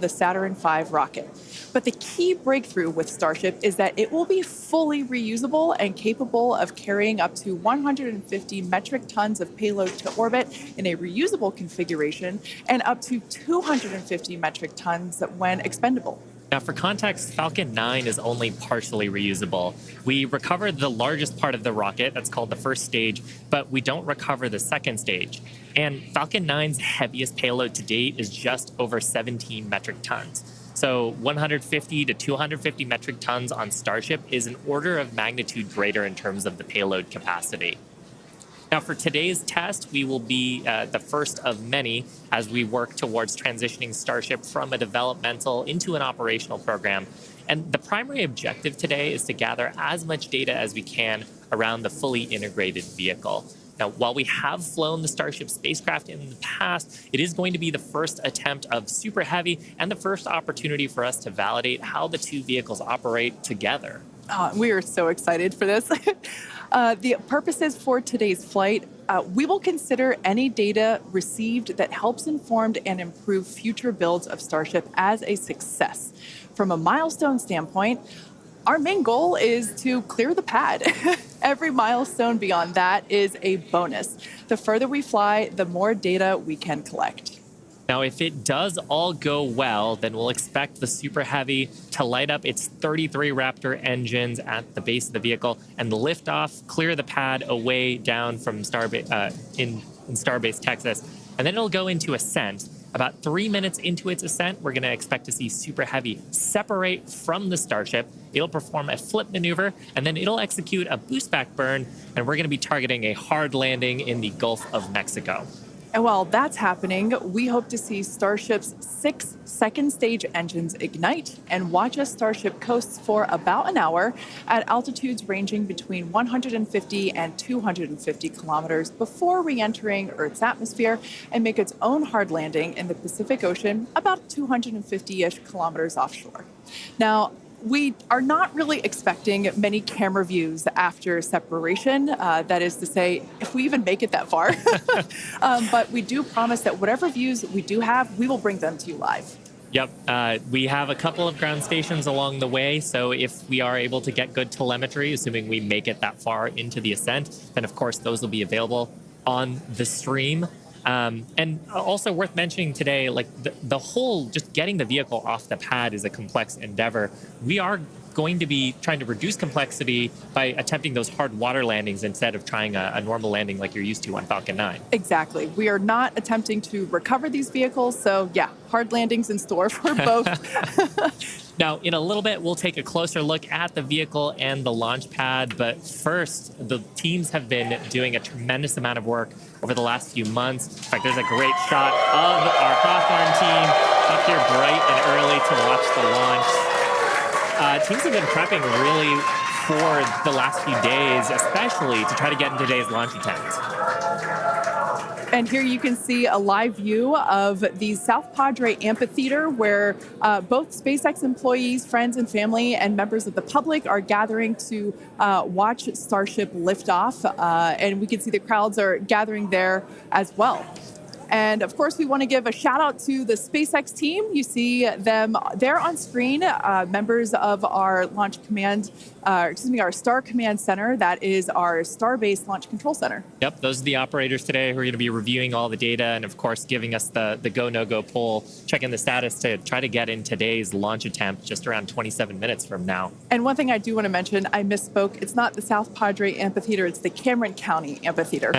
the Saturn V rocket. But the key breakthrough with Starship is that it will be fully reusable and capable of carrying up to 150 metric tons of payload to orbit in a reusable configuration and up to 250 metric tons when expendable. Now, for context, Falcon 9 is only partially reusable. We recovered the largest part of the rocket, that's called the first stage, but we don't recover the second stage. And Falcon 9's heaviest payload to date is just over 17 metric tons. So 150 to 250 metric tons on Starship is an order of magnitude greater in terms of the payload capacity. Now, for today's test, we will be the first of many as we work towards transitioning Starship from a developmental into an operational program. And the primary objective today is to gather as much data as we can around the fully integrated vehicle. Now, while we have flown the Starship spacecraft in the past, it is going to be the first attempt of Super Heavy and the first opportunity for us to validate how the two vehicles operate together. We are so excited for this. The purposes for today's flight, we will consider any data received that helps inform and improve future builds of Starship as a success. From a milestone standpoint, our main goal is to clear the pad. Every milestone beyond that is a bonus. The further we fly, the more data we can collect. Now, if it does all go well, then we'll expect the Super Heavy to light up its 33 Raptor engines at the base of the vehicle and lift off, clear the pad away down from in Starbase, Texas. And then it'll go into ascent. About 3 minutes into its ascent, we're going to expect to see Super Heavy separate from the Starship. It'll perform a flip maneuver, and then it'll execute a boost back burn, and we're going to be targeting a hard landing in the Gulf of Mexico. And while that's happening, we hope to see Starship's 6 second stage engines ignite and watch as Starship coasts for about an hour at altitudes ranging between 150 and 250 kilometers before re-entering Earth's atmosphere and make its own hard landing in the Pacific Ocean about 250-ish kilometers offshore. Now, we are not really expecting many camera views after separation. That is to say, if we even make it that far. But we do promise that whatever views we do have, we will bring them to you live. Yep. We have a couple of ground stations along the way. So if we are able to get good telemetry, assuming we make it that far into the ascent, then of course those will be available on the stream. And also worth mentioning today, like the whole just getting the vehicle off the pad is a complex endeavor. We are going to be trying to reduce complexity by attempting those hard water landings instead of trying a normal landing like you're used to on Falcon 9. Exactly. We are not attempting to recover these vehicles. So yeah, hard landings in store for both. Now, in a little bit, we'll take a closer look at the vehicle and the launch pad. But first, the teams have been doing a tremendous amount of work over the last few months. In fact, there's a great shot of our Hawthorne team up here bright and early to watch the launch. Teams have been prepping really for the last few days, especially to try to get in today's launch attempt. And here you can see a live view of the South Padre Amphitheater where both SpaceX employees, friends and family, and members of the public are gathering to watch Starship lift off. And we can see the crowds are gathering there as well. And of course, we want to give a shout out to the SpaceX team. You see them there on screen, members of our launch command, our Star Command Center. That is our Starbase Launch Control Center. Yep, those are the operators today who are going to be reviewing all the data and, of course, giving us the go, no go poll, checking the status to try to get in today's launch attempt just around 27 minutes from now. And one thing I do want to mention, I misspoke. It's not the South Padre Amphitheater, it's the Cameron County Amphitheater.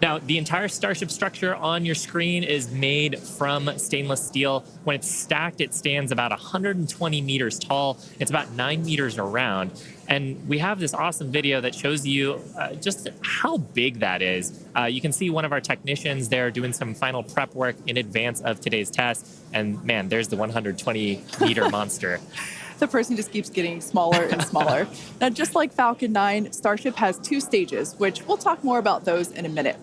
Now, the entire Starship structure on your screen is made from stainless steel. When it's stacked, it stands about 120 meters tall. It's about 9 meters around. And we have this awesome video that shows you just how big that is. You can see one of our technicians there doing some final prep work in advance of today's test. And man, there's the 120-meter monster. The person just keeps getting smaller and smaller. Now, just like Falcon 9, Starship has 2 stages, which we'll talk more about those in a minute.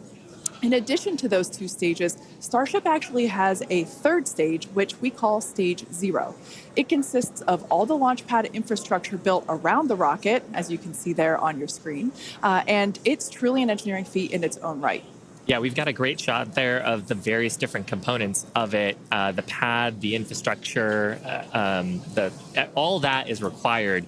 In addition to those 2 stages, Starship actually has a 3rd stage, which we call Stage 0. It consists of all the launch pad infrastructure built around the rocket, as you can see there on your screen, and it's truly an engineering feat in its own right. Yeah, we've got a great shot there of the various different components of it. The pad, the infrastructure, all that is required